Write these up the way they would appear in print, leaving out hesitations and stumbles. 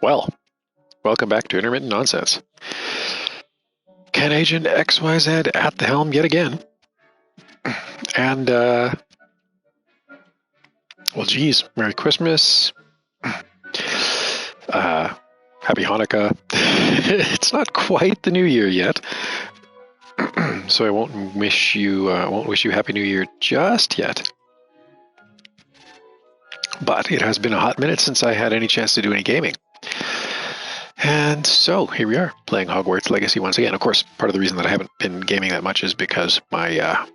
Well, welcome back to Intermittent Nonsense. Ken Agent XYZ at the helm yet again. And, well, geez, Merry Christmas. Happy Hanukkah. It's not quite the New Year yet. So I won't wish you Happy New Year just yet. But it has been a hot minute since I had any chance to do any gaming. And so here we are, playing Hogwarts Legacy once again. Of course, part of the reason that I haven't been gaming that much is because my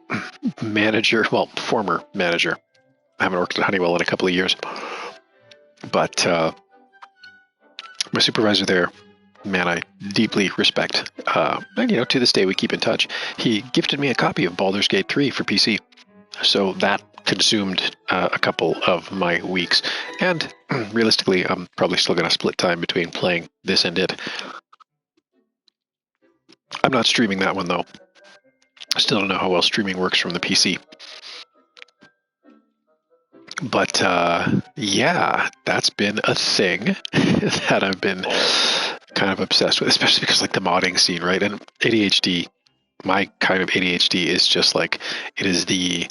former manager, I haven't worked at Honeywell in a couple of years, but my supervisor there, man, I deeply respect. And, to this day, we keep in touch. He gifted me a copy of Baldur's Gate 3 for PC. So that consumed a couple of my weeks. And realistically, I'm probably still going to split time between playing this and it. I'm not streaming that one, though. I still don't know how well streaming works from the PC. But, yeah, that's been a thing that I've been kind of obsessed with, especially because, like, the modding scene, right? And ADHD, my kind of ADHD is just like, it is the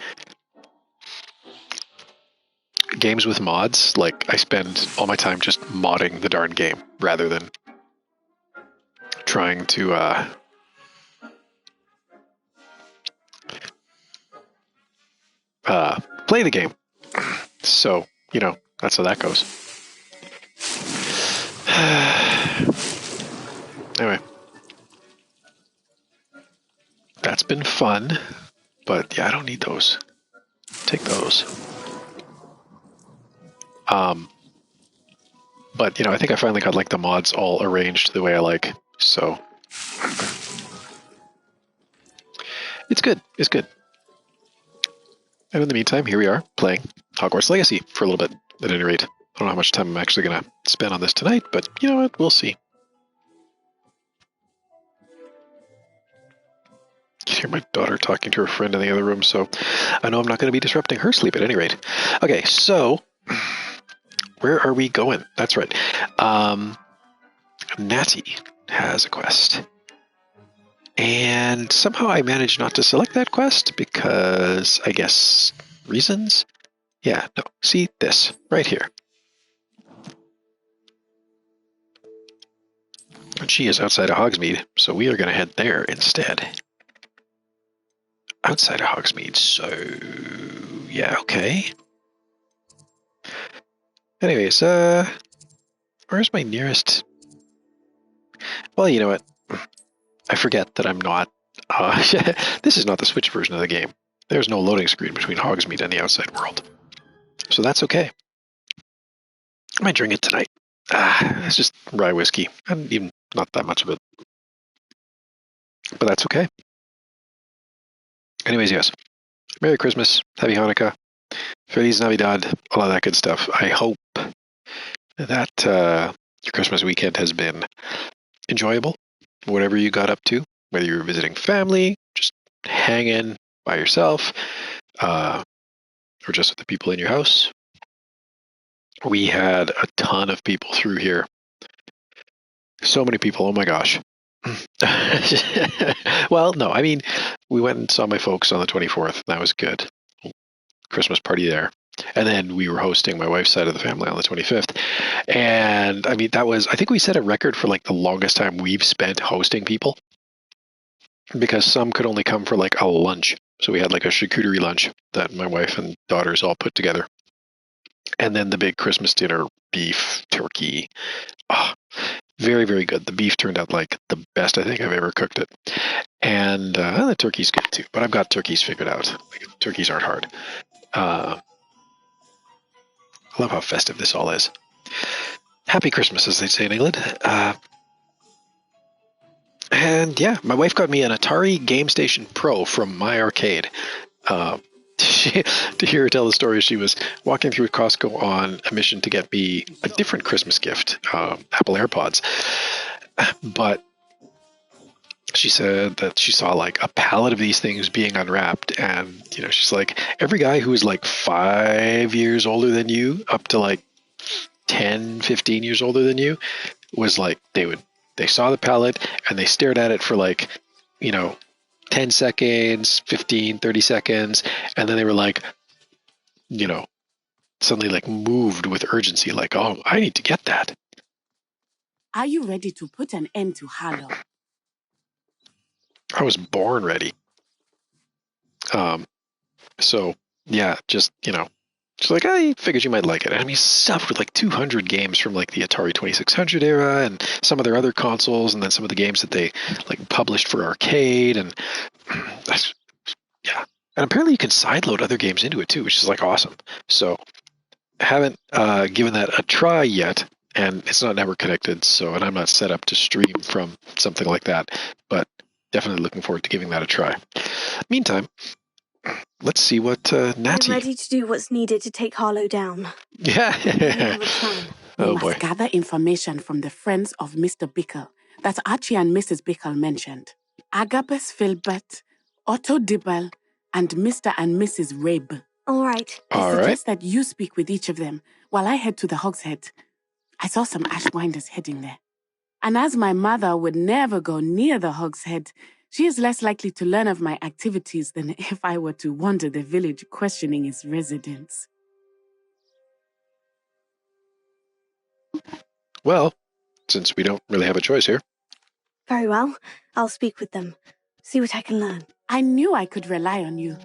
games with mods. Like, I spend all my time just modding the darn game rather than trying to play the game. So, that's how that goes. Anyway, that's been fun, but yeah, I don't need those. Take those. But, I think I finally got, like, the mods all arranged the way I like, so it's good. It's good. And in the meantime, here we are, playing Hogwarts Legacy for a little bit, at any rate. I don't know how much time I'm actually going to spend on this tonight, but you know what? We'll see. You hear my daughter talking to her friend in the other room, so I know I'm not going to be disrupting her sleep at any rate. Okay, so where are we going? That's right. Natty has a quest. And somehow I managed not to select that quest because, I guess, reasons? Yeah, no. See this right here. And she is outside of Hogsmeade, so we are going to head there instead. Outside of Hogsmeade, so yeah, okay. Anyways, where's my nearest? Well, you know what? I forget that I'm not. This is not the Switch version of the game. There's no loading screen between Hogsmeade and the outside world. So that's okay. I might drink it tonight. It's just rye whiskey. And even not that much of it. But that's okay. Anyways, yes. Merry Christmas. Happy Hanukkah. Feliz Navidad. All of that good stuff. I hope that your Christmas weekend has been enjoyable. Whatever you got up to, whether you were visiting family, just hanging by yourself, or just with the people in your house. We had a ton of people through here. So many people, oh my gosh. Well, no, I mean, we went and saw my folks on the 24th. That was good. Christmas party there. And then we were hosting my wife's side of the family on the 25th. And I mean, I think we set a record for like the longest time we've spent hosting people, because some could only come for like a lunch. So we had like a charcuterie lunch that my wife and daughters all put together. And then the big Christmas dinner, beef, turkey. Oh, very, very good. The beef turned out like the best I think I've ever cooked it. And the turkey's good too, but I've got turkeys figured out. Like, turkeys aren't hard. I love how festive this all is. Happy Christmas, as they say in England. And yeah, my wife got me an Atari Game Station Pro from my arcade. To hear her tell the story, she was walking through Costco on a mission to get me a different Christmas gift, Apple AirPods. But she said that she saw like a pallet of these things being unwrapped, and she's like, every guy who is like 5 years older than you, up to like 10, 15 years older than you, was like they saw the palette and they stared at it for like, 10 seconds, 15, 30 seconds, and then they were like, suddenly like moved with urgency, like, oh, I need to get that. Are you ready to put an end to Harlow? I was born ready. So yeah, just like, I figured you might like it. I mean, stuff with like 200 games from like the Atari 2600 era and some of their other consoles, and then some of the games that they like published for arcade, and yeah. And apparently you can sideload other games into it too, which is like awesome. So I haven't given that a try yet, and it's not network connected, and I'm not set up to stream from something like that, but definitely looking forward to giving that a try. Meantime, let's see what Natty... I'm ready to do what's needed to take Harlow down. Yeah. We have a plan. We must gather information from the friends of Mr. Bickle that Archie and Mrs. Bickle mentioned. Agabus Filbert, Otto Dibble, and Mr. and Mrs. Rabe. All right. I suggest that you speak with each of them while I head to the Hogshead. I saw some Ashwinders heading there. And as my mother would never go near the Hogshead, she is less likely to learn of my activities than if I were to wander the village questioning its residents. Well, since we don't really have a choice here. Very well. I'll speak with them. See what I can learn. I knew I could rely on you.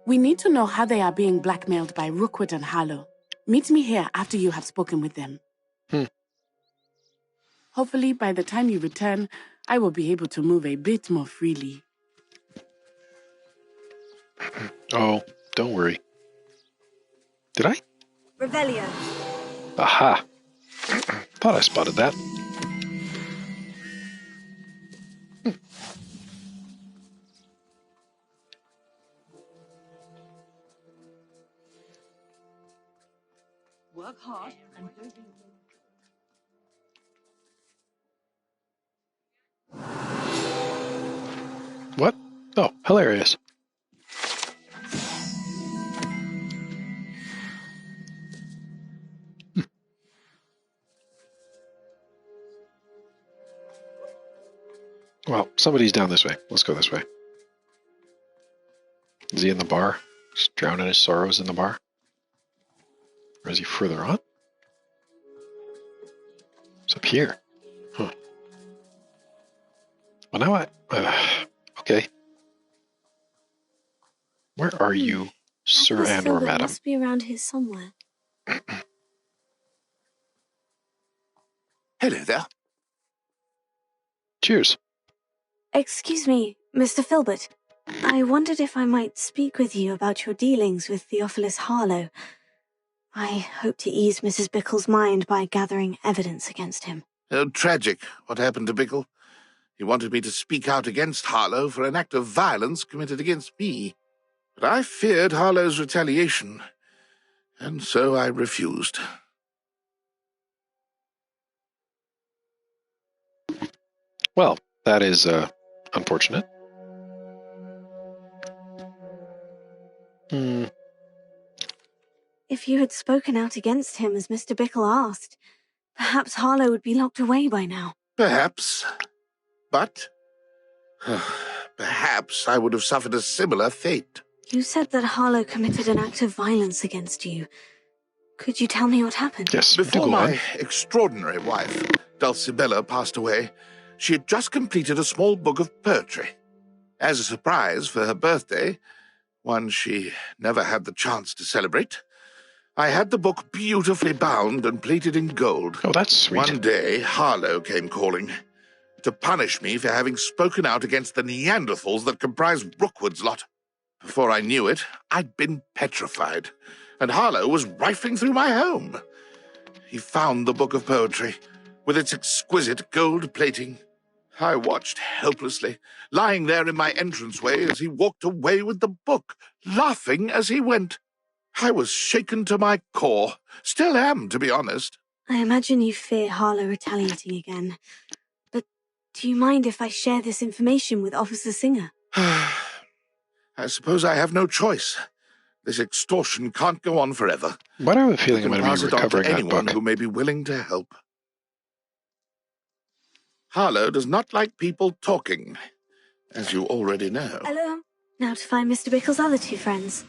We need to know how they are being blackmailed by Rookwood and Harlow. Meet me here after you have spoken with them. Hopefully, by the time you return, I will be able to move a bit more freely. Oh, don't worry. Did I? Revelio. Aha. Thought I spotted that. Work hard and don't be... What? Oh, hilarious. Well, somebody's down this way. Let's go this way. Is he in the bar? Just drowning his sorrows in the bar? Or is he further on? It's up here. Huh. Well, now okay. Where are you, sir and or madam? Must be around here somewhere. Hello there. Cheers. Excuse me, Mr. Filbert. I wondered if I might speak with you about your dealings with Theophilus Harlow. I hope to ease Mrs. Bickle's mind by gathering evidence against him. Oh, tragic, what happened to Bickle. He wanted me to speak out against Harlow for an act of violence committed against me. But I feared Harlow's retaliation, and so I refused. Well, that is unfortunate. If you had spoken out against him as Mr. Bickle asked, perhaps Harlow would be locked away by now. Perhaps. But perhaps I would have suffered a similar fate. You said that Harlow committed an act of violence against you. Could you tell me what happened? Yes. Before my extraordinary wife, Dulcibella, passed away, she had just completed a small book of poetry. As a surprise for her birthday, one she never had the chance to celebrate, I had the book beautifully bound and plated in gold. Oh, that's sweet. One day, Harlow came calling to punish me for having spoken out against the Neanderthals that comprised Rookwood's lot. Before I knew it, I'd been petrified, and Harlow was rifling through my home. He found the book of poetry, with its exquisite gold plating. I watched helplessly, lying there in my entranceway as he walked away with the book, laughing as he went. I was shaken to my core. Still am, to be honest. I imagine you fear Harlow retaliating again. But do you mind if I share this information with Officer Singer? I suppose I have no choice. This extortion can't go on forever. Why do I have a You feeling I'm can going to pass be it on to recovering that anyone book? who may be willing to help. Harlow does not like people talking, as you already know. Hello. Now to find Mr. Bickle's other two friends.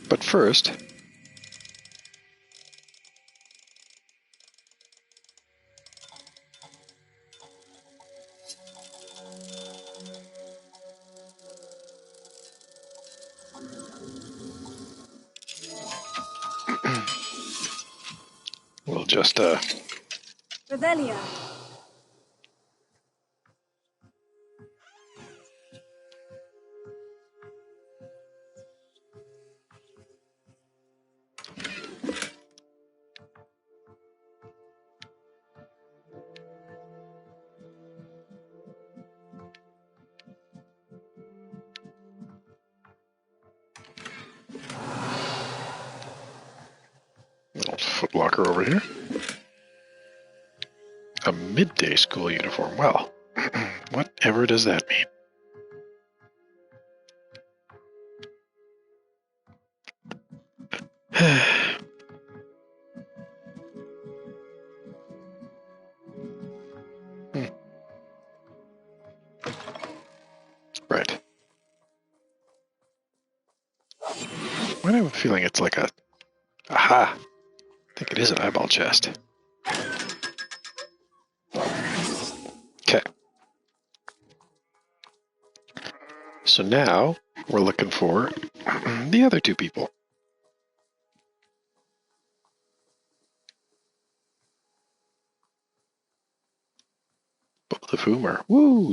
But first... we'll just, Revelio. little footlocker over here. A midday school uniform. Well, whatever does that mean? Right. Why do I have a feeling it's like a... Aha! I think it is an eyeball chest. Okay. So now we're looking for the other two people. Both of whom are,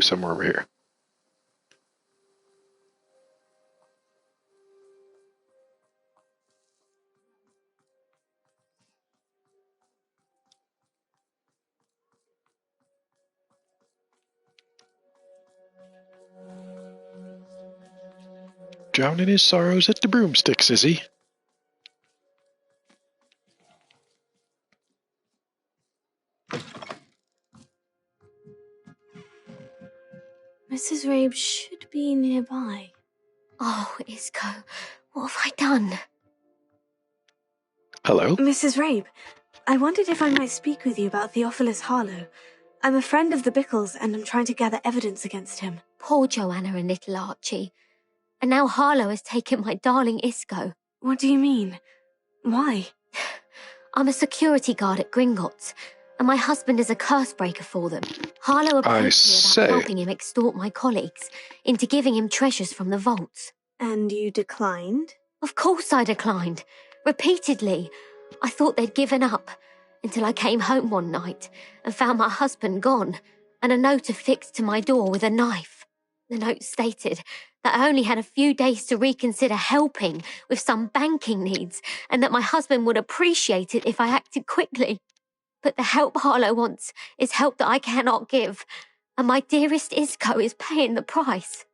somewhere over here. Drowning his sorrows at the broomsticks, is he? Mrs. Rabe should be nearby. Oh, Isco, what have I done? Hello? Mrs. Rabe, I wondered if I might speak with you about Theophilus Harlow. I'm a friend of the Bickles and I'm trying to gather evidence against him. Poor Joanna and little Archie. And now Harlow has taken my darling Isco. What do you mean? Why? I'm a security guard at Gringotts, and my husband is a curse breaker for them. Harlow approached me about helping him extort my colleagues into giving him treasures from the vaults. And you declined? Of course I declined. Repeatedly. I thought they'd given up, until I came home one night and found my husband gone, and a note affixed to my door with a knife. The note stated that I only had a few days to reconsider helping with some banking needs, and that my husband would appreciate it if I acted quickly. But the help Harlow wants is help that I cannot give, and my dearest Isco is paying the price.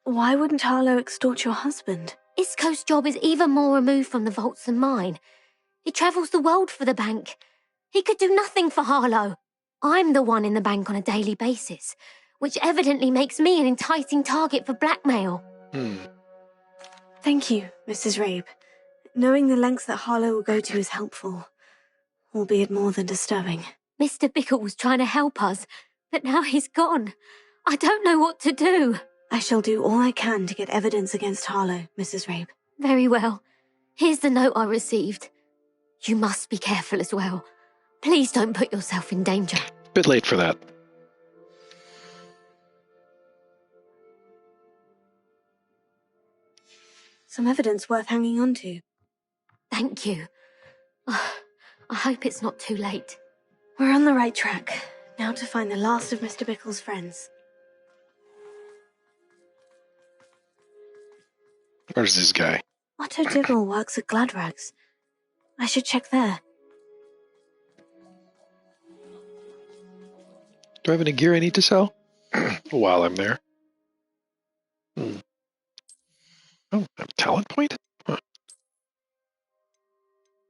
Why wouldn't Harlow extort your husband? Isco's job is even more removed from the vaults than mine. He travels the world for the bank. He could do nothing for Harlow. I'm the one in the bank on a daily basis, which evidently makes me an enticing target for blackmail. Thank you, Mrs. Rabe. Knowing the lengths that Harlow will go to is helpful, albeit more than disturbing. Mr. Bickle was trying to help us, but now he's gone. I don't know what to do. I shall do all I can to get evidence against Harlow, Mrs. Rabe. Very well. Here's the note I received. You must be careful as well. Please don't put yourself in danger. Bit late for that. Some evidence worth hanging on to. Thank you. I hope it's not too late. We're on the right track. Now to find the last of Mr. Bickle's friends. Where's this guy? Otto Dibble works at Gladrags. I should check there. Do I have any gear I need to sell? While I'm there. Oh, a talent point? Huh.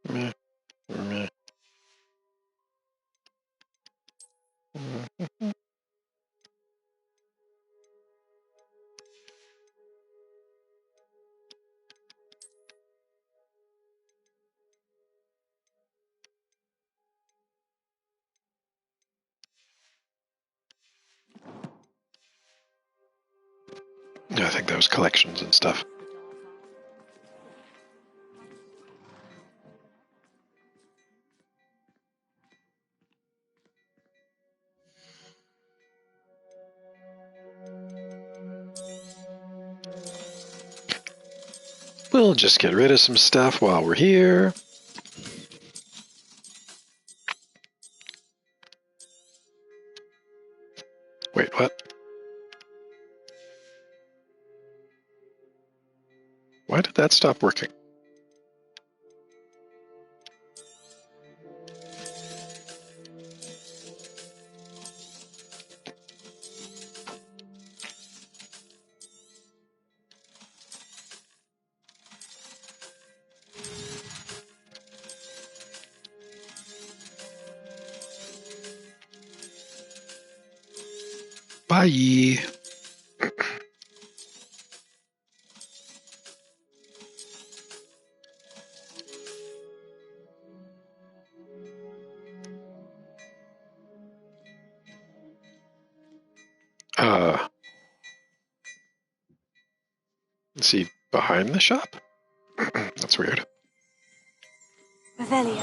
Meh. I think that was collections and stuff. We'll just get rid of some stuff while we're here. Wait, what? Why did that stop working? Bye. Is he behind the shop? That's weird. Revelio.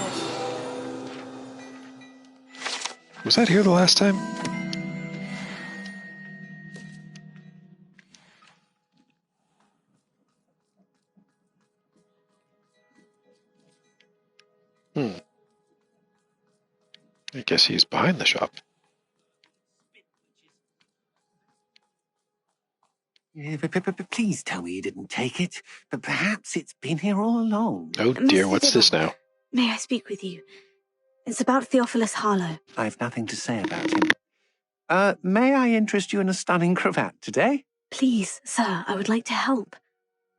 Was that here the last time? I guess he's behind the shop. Please tell me you didn't take it, but perhaps it's been here all along. Oh dear, Mr. what's this now? May I speak with you? It's about Theophilus Harlow. I've nothing to say about him. May I interest you in a stunning cravat today? Please, sir, I would like to help.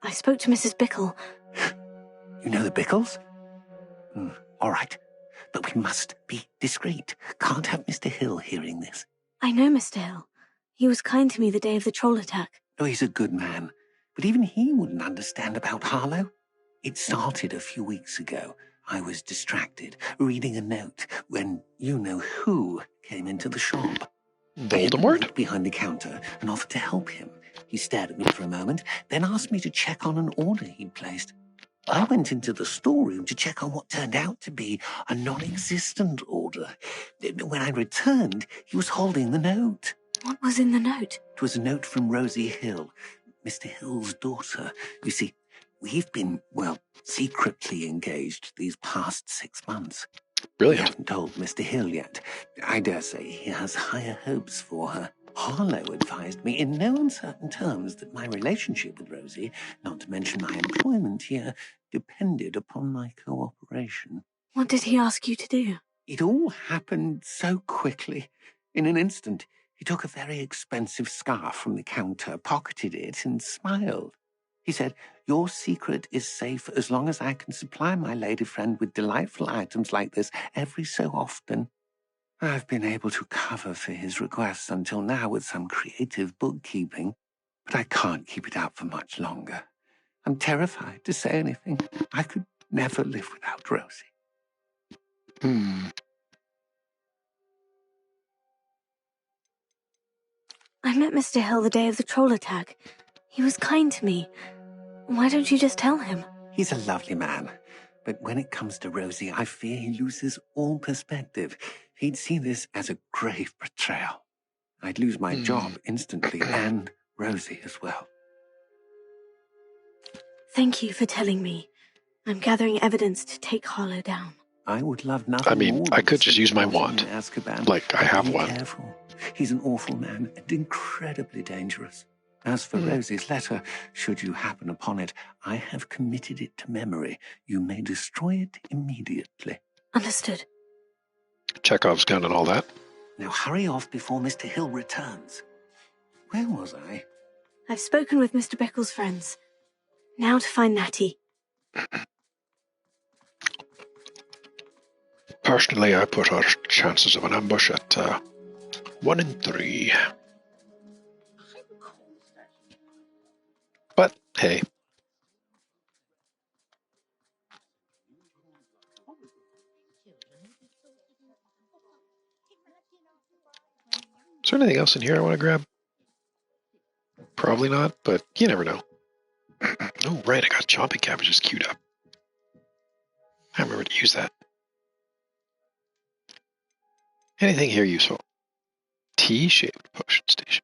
I spoke to Mrs. Bickle. You know the Bickles? All right, but we must be discreet. Can't have Mr. Hill hearing this. I know Mr. Hill. He was kind to me the day of the troll attack. Oh, he's a good man, but even he wouldn't understand about Harlow. It started a few weeks ago. I was distracted, reading a note, when you-know-who came into the shop. Voldemort? Behind the counter and offered to help him. He stared at me for a moment, then asked me to check on an order he'd placed. I went into the storeroom to check on what turned out to be a non-existent order. When I returned, he was holding the note. What was in the note? It was a note from Rosie Hill, Mr. Hill's daughter. You see, we've been, secretly engaged these past 6 months. Brilliant. We haven't told Mr. Hill yet. I dare say he has higher hopes for her. Harlow advised me in no uncertain terms that my relationship with Rosie, not to mention my employment here, depended upon my cooperation. What did he ask you to do? It all happened so quickly. In an instant, he took a very expensive scarf from the counter, pocketed it, and smiled. He said, "Your secret is safe as long as I can supply my lady friend with delightful items like this every so often." I've been able to cover for his requests until now with some creative bookkeeping, but I can't keep it up for much longer. I'm terrified to say anything. I could never live without Rosie. I met Mr. Hill the day of the troll attack. He was kind to me. Why don't you just tell him? He's a lovely man, but when it comes to Rosie, I fear he loses all perspective. He'd see this as a grave betrayal. I'd lose my job instantly, and Rosie as well. Thank you for telling me. I'm gathering evidence to take Harlow down. I would love nothing I mean, more I than could just to use my put him wand. in Azkaban. Like, I have Be one. careful. He's an awful man and incredibly dangerous. As for Rosie's letter, should you happen upon it, I have committed it to memory. You may destroy it immediately. Understood. Chekhov's gun and all that. Now hurry off before Mr. Hill returns. Where was I? I've spoken with Mr. Bickle's friends. Now to find Natty. Personally, I put our chances of an ambush at 1 and 3. But, hey. Is there anything else in here I want to grab? Probably not, but you never know. Oh, right, I got chomping cabbages queued up. I remember to use that. Anything here useful? T-shaped potion station.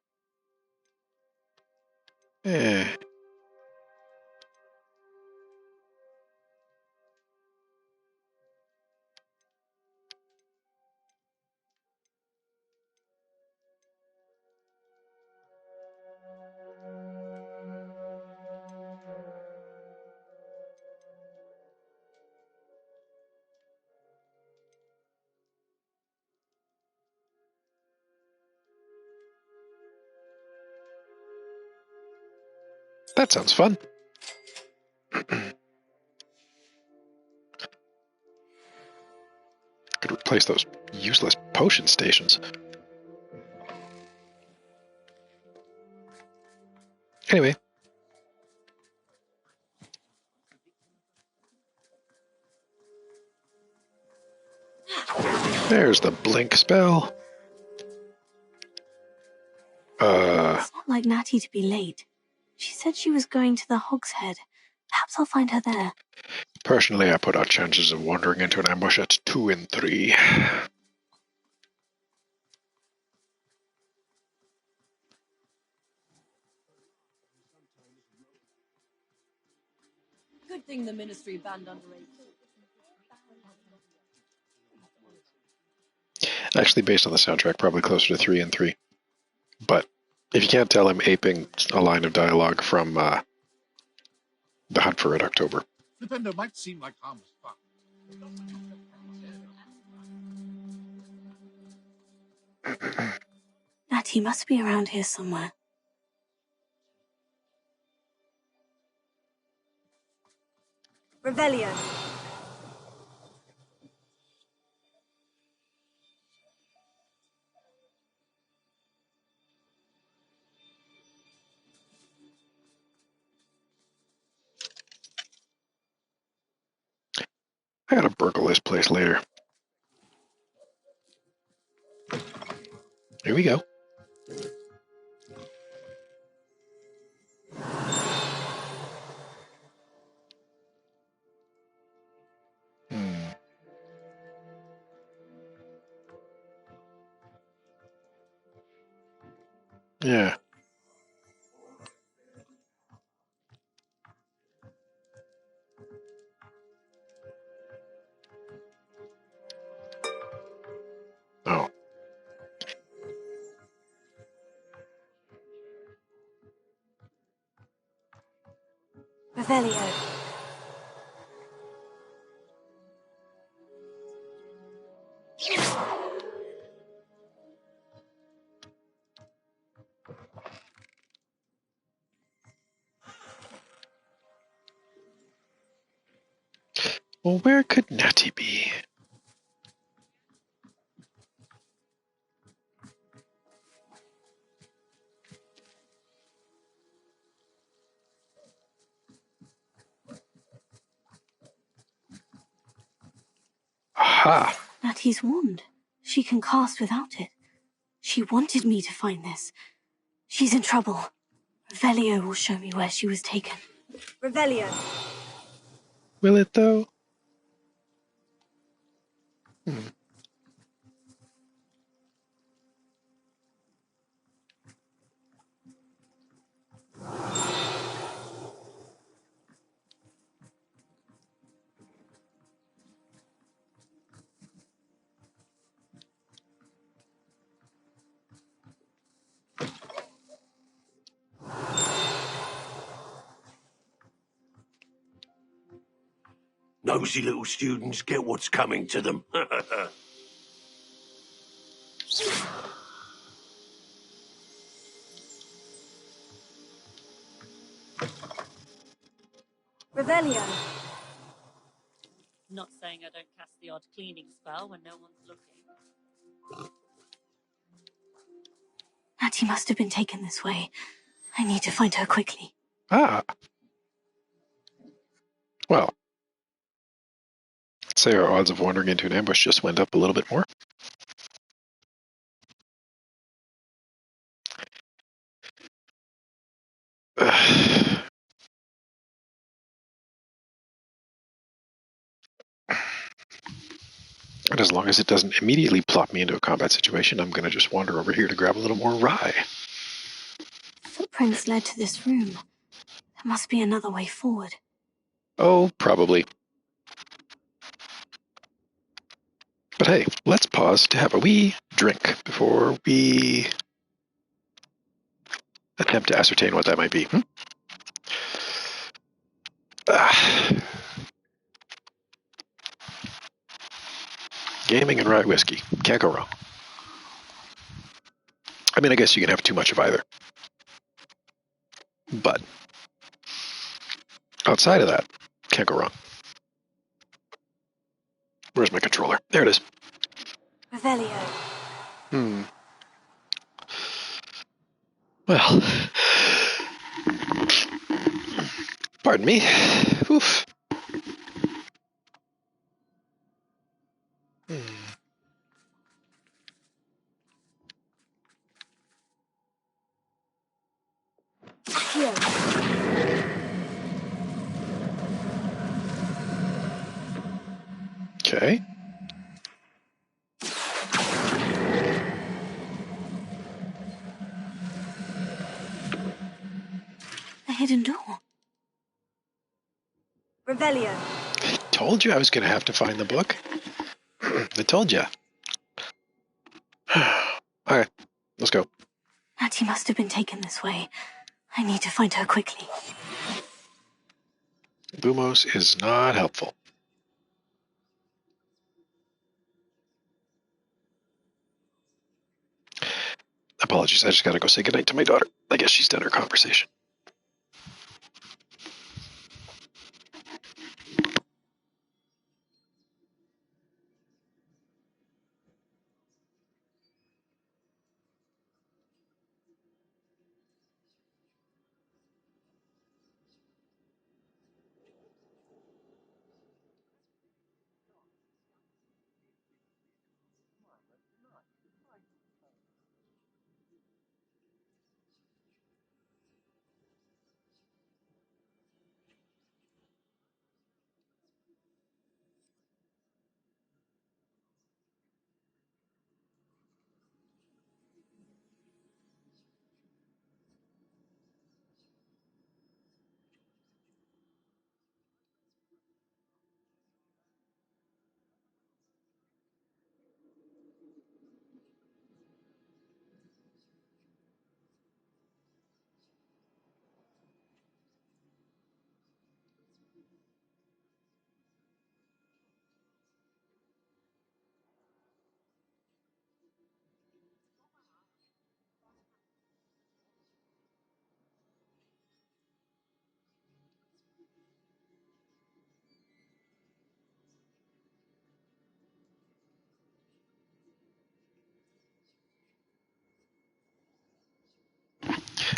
That sounds fun. Could replace those useless potion stations. Anyway. There's the blink spell. It's not like Natty to be late. She said she was going to the Hogshead. Perhaps I'll find her there. Personally, I put our chances of wandering into an ambush at 2 and 3. Good thing the Ministry banned underage. Actually, based on the soundtrack, probably closer to 3 and 3. But if you can't tell, I'm aping a line of dialogue from The Hunt for Red October. Flipendo might seem like harmless fun. Natty must be around here somewhere. Revelio. I gotta burgle this place later. Here we go. Yeah. Oh. Revelio. Well, where could Natty be? Aha! Natty's wand. She can cast without it. She wanted me to find this. She's in trouble. Revelio will show me where she was taken. Revelio. Will it, though? Nosy little students get what's coming to them. Revelio. Not saying I don't cast the odd cleaning spell when no one's looking. Hattie must have been taken this way. I need to find her quickly. Ah. Well, let's say our odds of wandering into an ambush just went up a little bit more. And as long as it doesn't immediately plop me into a combat situation, I'm going to just wander over here to grab a little more rye. Footprints led to this room. There must be another way forward. Oh, probably. But hey, let's pause to have a wee drink before we attempt to ascertain what that might be. Gaming and rye whiskey. Can't go wrong. I mean, I guess you can have too much of either. But outside of that, can't go wrong. Where's my controller? There it is. Revelio. Well, pardon me. Oof. Okay. A hidden door. Revelio. I told you I was going to have to find the book. I told you. Alright, let's go. Hattie must have been taken this way. I need to find her quickly. Lumos is not helpful. Apologies, I just got to go say goodnight to my daughter. I guess she's done her conversation.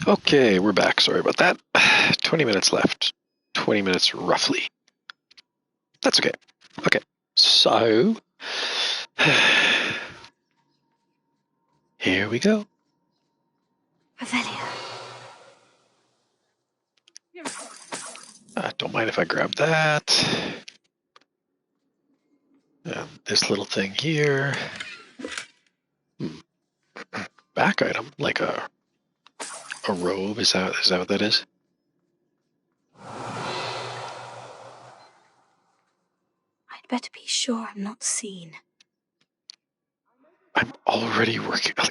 Okay, we're back. Sorry about that. 20 minutes left. 20 minutes roughly. That's okay. Okay, so here we go. Revelio. Don't mind if I grab that. This little thing here. Back item, like a robe. Is that what that is? I'd better be sure I'm not seen. I'm already working. I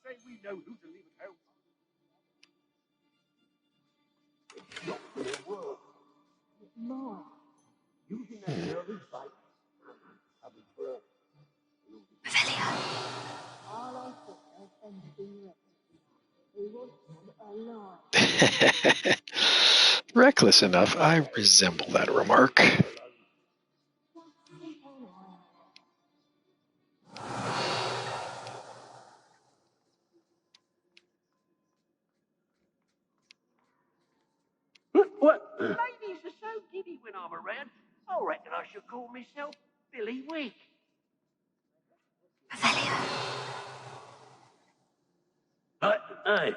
say we know who to leave at home. Not for the world. No. Using that nervous bite. Revelio. Reckless enough, I resemble that remark. time around, I reckon I should call myself Billy Wig. Revelio. Hey.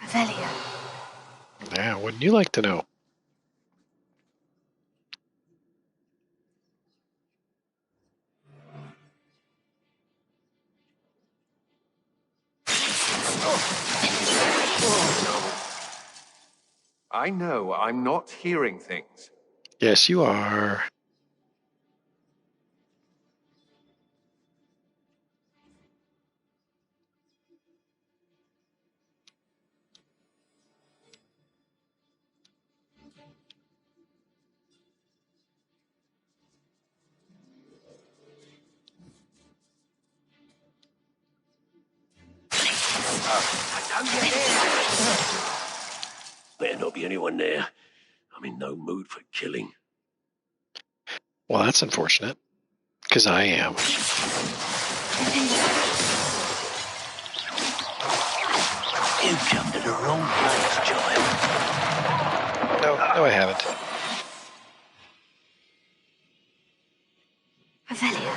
Revelio. Yeah, wouldn't you like to know? I know I'm not hearing things. Yes, you are. Don't get there. Better not be anyone there. I'm in no mood for killing. Well, that's unfortunate. Because I am. You've come to the wrong place, child. No, I haven't. Revelio.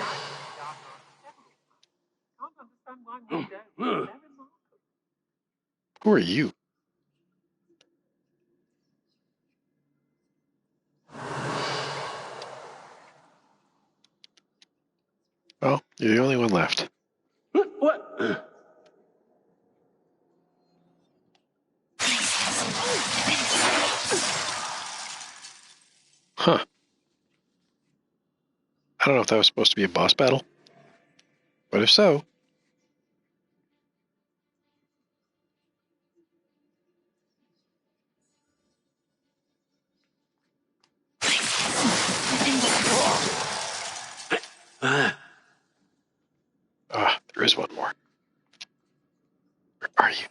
Who are you? Well, you're the only one left. What? Huh. I don't know if that was supposed to be a boss battle. But if so... there is one more. Where are you?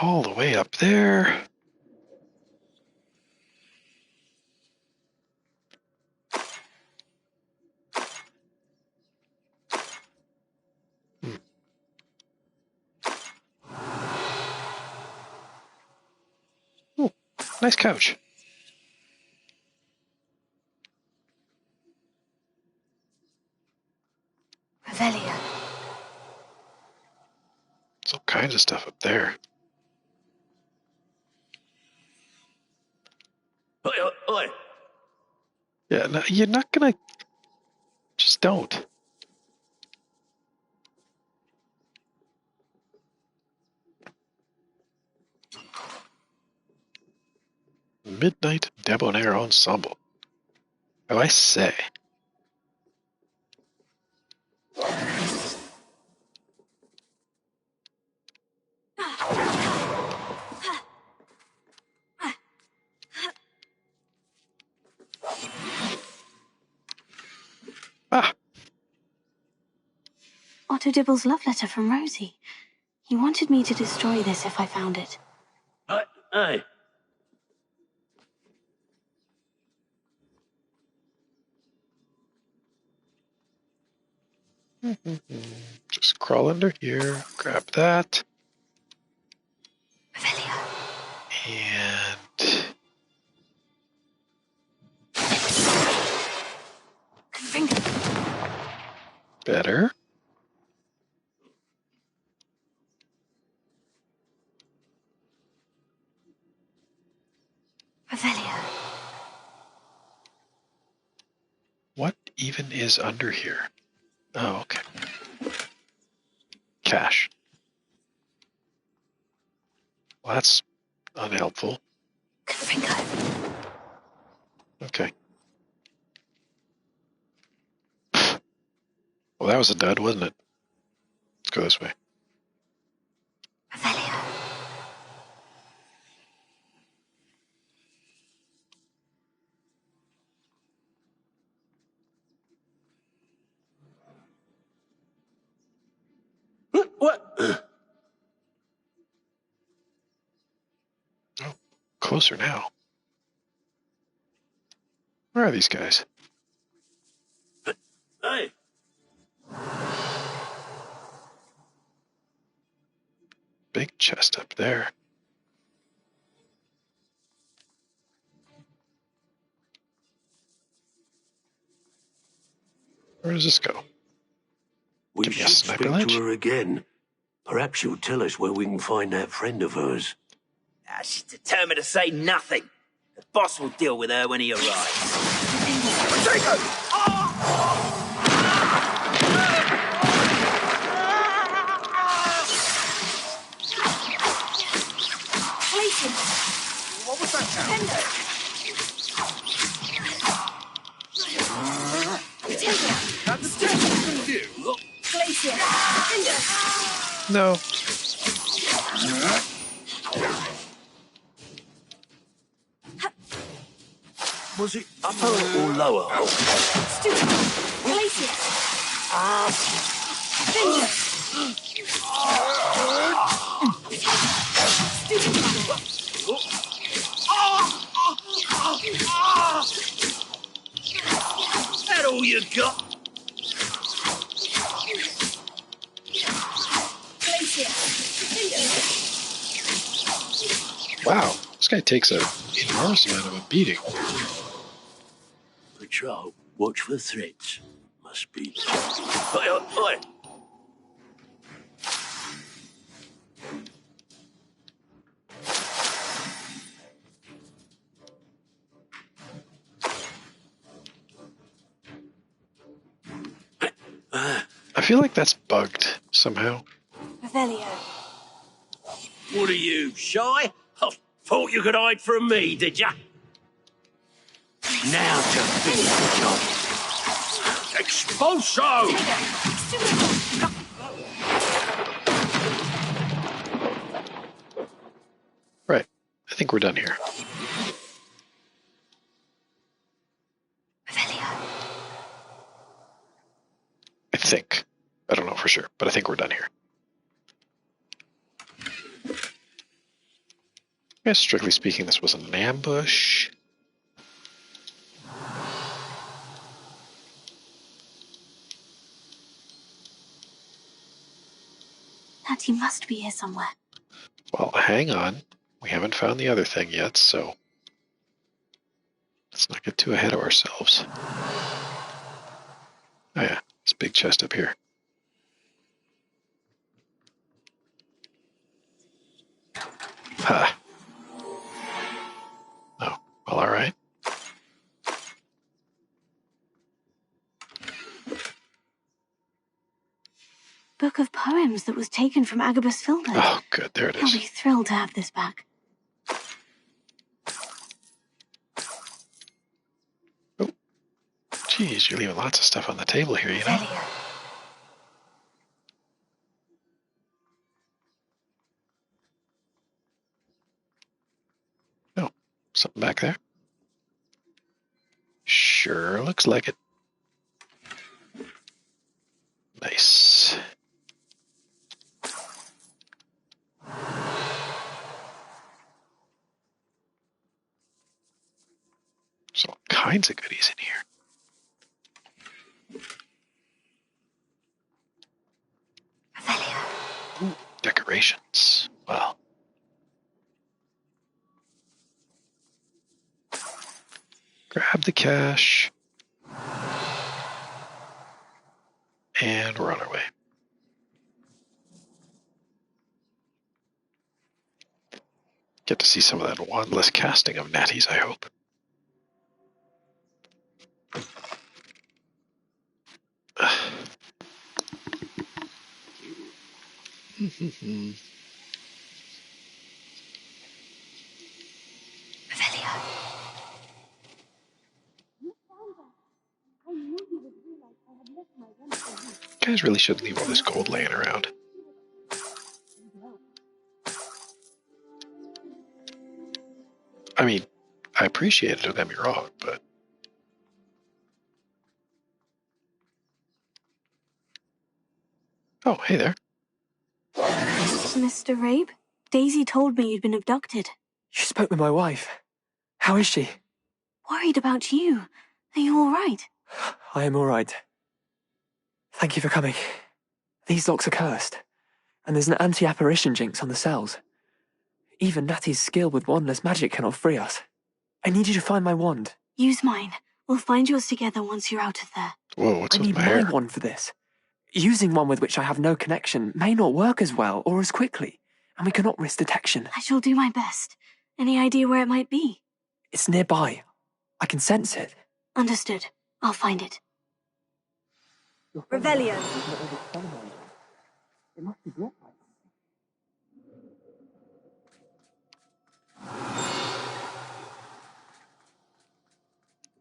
All the way up there. Oh, nice couch. Revelio. There's all kinds of stuff up there. Oi. Yeah, no, you're not gonna... Just don't. Midnight Debonair Ensemble. Oh, I say. Ah, Otto Dibble's love letter from Rosie. He wanted me to destroy this if I found it. Hey. just crawl under here, grab that, Revelio. and... Better. Revelio. What even is under here? Oh, okay. Cash. Well, that's unhelpful. Confringo. Okay. Well, that was a dud, wasn't it? Let's go this way. Revelio. What? Oh, closer now. Where are these guys? Hey! Big chest up there. Where does this go? We Give me a should sniper speak ledge? to her again. Perhaps she'll tell us where we can find that friend of hers. She's determined to say nothing. The boss will deal with her when he arrives. What was that sound? That's different from you. No. Was it upper or lower? That all you got? Wow, this guy takes an enormous amount of a beating. Patrol, watch for threats. Must be. Oi, oi, oi. I feel like that's bugged somehow. Revelio. What are you, shy? I thought you could hide from me, did ya? Now to finish the job. Expulso! Right. I think we're done here. I think. I don't know for sure, but I think we're done here. I guess, strictly speaking, this wasn't an ambush. Natty must be here somewhere. Well, hang on. We haven't found the other thing yet, so let's not get too ahead of ourselves. Oh yeah, this big chest up here. Ha. Oh, well, all right. Book of poems that was taken from Agabus Filbert. Oh, good. There it He'll is. be thrilled to have this back. Oh, geez, you're leaving lots of stuff on the table here, you know? Oh, something back there? Sure looks like it. Nice. There's all kinds of goodies in here. Ooh, decorations. Wow. Grab the cash. And we're on our way. Get to see some of that wandless casting of natties, I hope. Guys really shouldn't leave all this gold laying around. I mean, I appreciate it, don't get me wrong, but... Oh, hey there. Mr. Rabe, Daisy told me you'd been abducted. You spoke with my wife. How is she? Worried about you. Are you all right? I am all right. Thank you for coming. These locks are cursed, and there's an anti-apparition jinx on the cells. Even Natty's skill with wandless magic cannot free us. I need you to find my wand. Use mine. We'll find yours together once you're out of there. Whoa, what's I with need my my hair? wand for this. Using one with which I have no connection may not work as well or as quickly, and we cannot risk detection. I shall do my best. Any idea where it might be? It's nearby. I can sense it. Understood. I'll find it. Revelio. It must be brought by.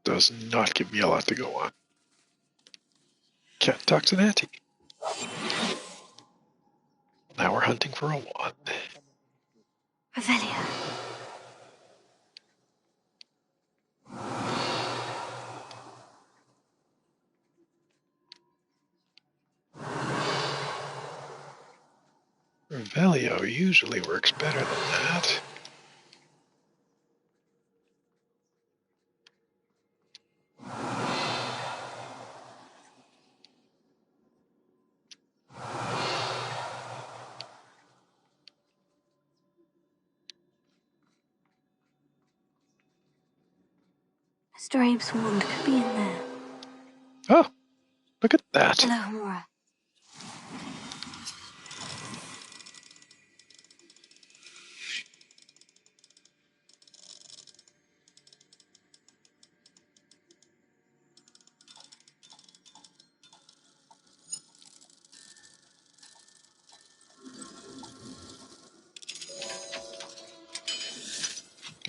Does not give me a lot to go on. Can't talk to Natty. Now we're hunting for a wand. Revelio. Revelio usually works better than that. Mr. Abe's wand could be in there. Oh, look at that. Hello, Homura.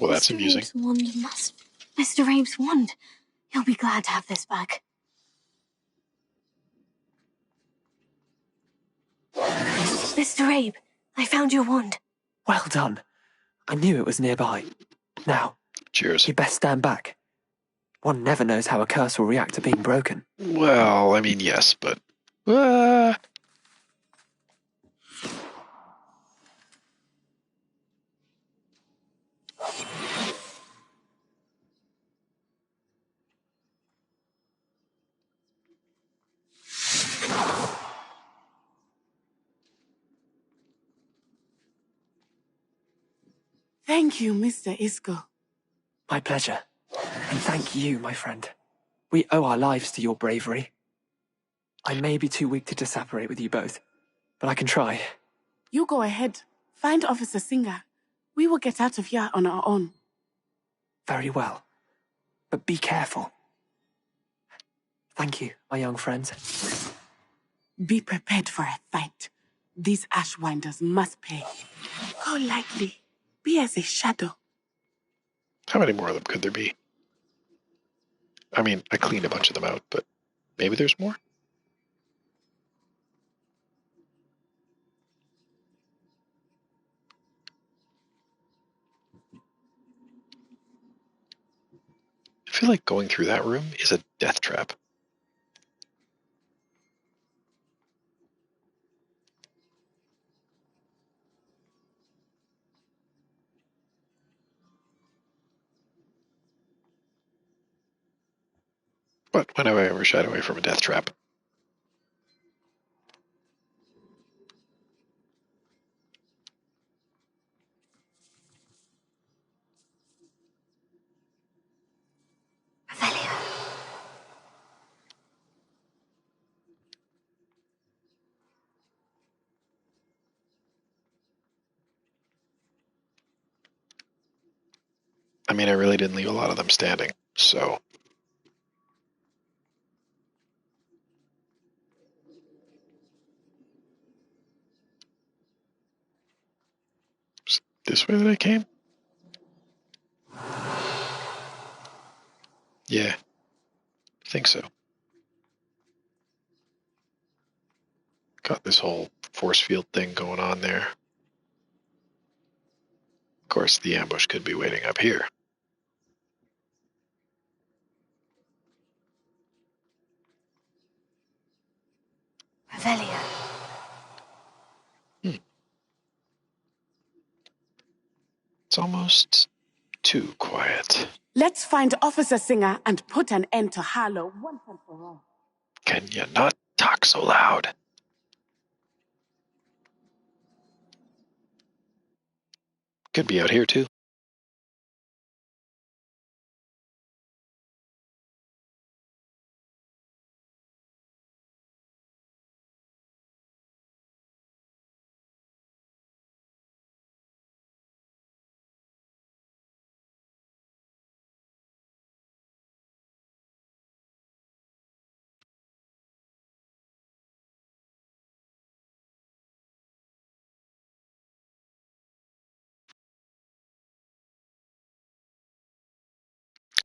Well, that's Mr. amusing. Abe's wand must... Mr. Abe's wand. He'll be glad to have this back. Mr. Abe, I found your wand. Well done. I knew it was nearby. Now, Cheers. you best stand back. One never knows how a curse will react to being broken. Well, I mean, yes, but... Thank you, Mr. Isco. My pleasure. And thank you, my friend. We owe our lives to your bravery. I may be too weak to disapparate with you both, but I can try. You go ahead. Find Officer Singer. We will get out of here on our own. Very well. But be careful. Thank you, my young friends. Be prepared for a fight. These Ashwinders must pay. Go lightly. Be as a shadow. How many more of them could there be? I mean, I cleaned a bunch of them out, but maybe there's more? I feel like going through that room is a death trap. But when have I ever shied away from a death trap? Revelio. I mean, I really didn't leave a lot of them standing, so... Is it this way that I came? Yeah, I think so. Got this whole force field thing going on there. Of course, the ambush could be waiting up here. Revelio. It's almost too quiet. Let's find Officer Singer and put an end to Harlow once and for all. Can you not talk so loud? Could be out here, too.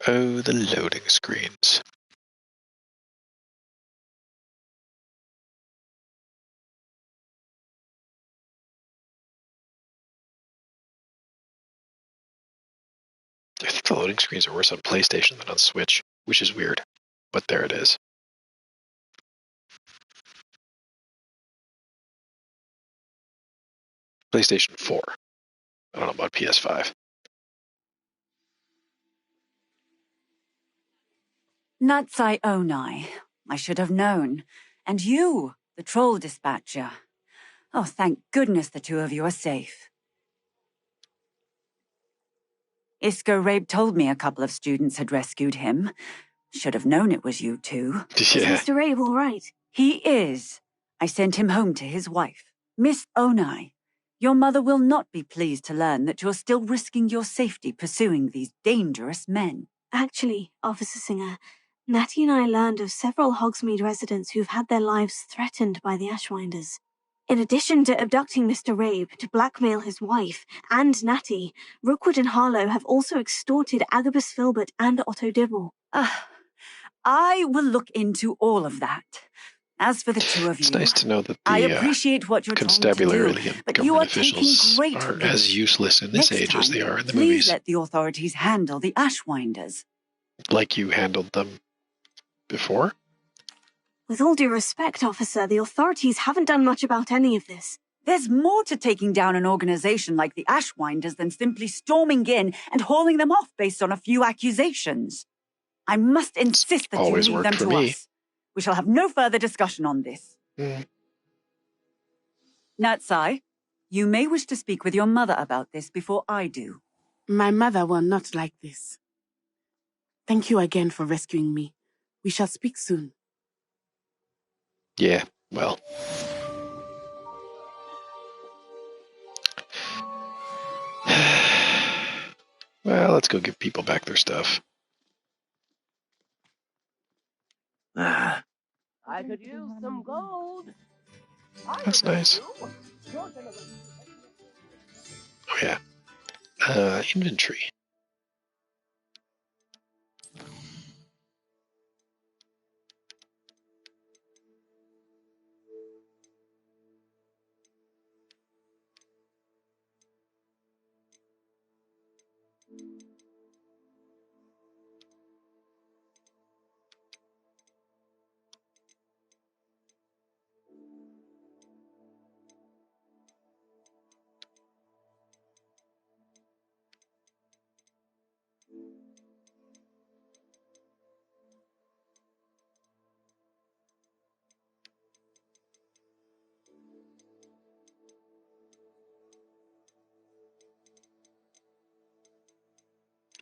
Oh, the loading screens. I think the loading screens are worse on PlayStation than on Switch, which is weird. But there it is. PlayStation 4. I don't know about PS5. Natsai Onai. I should have known. And you, the troll dispatcher. Oh, thank goodness the two of you are safe. Isco Rabe told me a couple of students had rescued him. Should have known it was you two. Is Mr. Rabe all right? He is. I sent him home to his wife. Miss Onai, your mother will not be pleased to learn that you're still risking your safety pursuing these dangerous men. Actually, Officer Singer, Natty and I learned of several Hogsmeade residents who've had their lives threatened by the Ashwinders. In addition to abducting Mr. Rabe to blackmail his wife and Natty, Rookwood and Harlow have also extorted Agabus Filbert and Otto Dibble. I will look into all of that. As for the two of you, It's nice to know that I the appreciate what you're constabulary trying to do, and but you are government taking officials great are risks. as useless in this Next age as time, they are in the please movies. let the authorities handle the Ashwinders. Like you handled them before? With all due respect, officer, the authorities haven't done much about any of this. There's more to taking down an organization like the Ashwinders than simply storming in and hauling them off based on a few accusations. I must insist that you Always leave worked them for to me. us. We shall have no further discussion on this. Natsai, you may wish to speak with your mother about this before I do. My mother will not like this. Thank you again for rescuing me. We shall speak soon. Yeah, well. Well, let's go give people back their stuff. I could use some gold. That's nice. Oh, yeah. Inventory.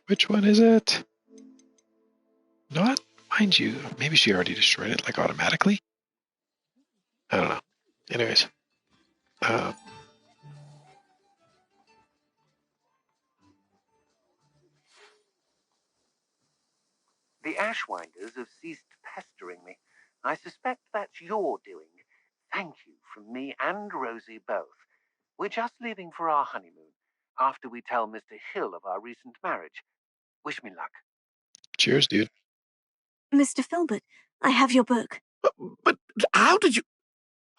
Which one is it? Not, mind you, maybe she already destroyed it, like, automatically? I don't know. Anyways. The Ashwinders have ceased pestering me. I suspect that's your doing. Thank you from me and Rosie both. We're just leaving for our honeymoon, after we tell Mr. Hill of our recent marriage. Wish me luck. Cheers, dude. Mr. Filbert, I have your book. But how did you...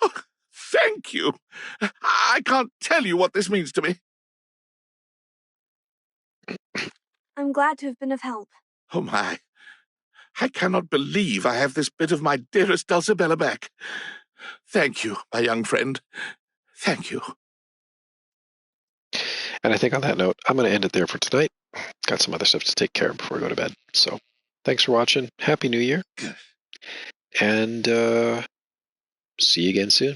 Oh, thank you. I can't tell you what this means to me. I'm glad to have been of help. Oh, my. I cannot believe I have this bit of my dearest Dulcibella back. Thank you, my young friend. Thank you. And I think on that note, I'm going to end it there for tonight. Got some other stuff to take care of before I go to bed. So thanks for watching. Happy New Year. And see you again soon.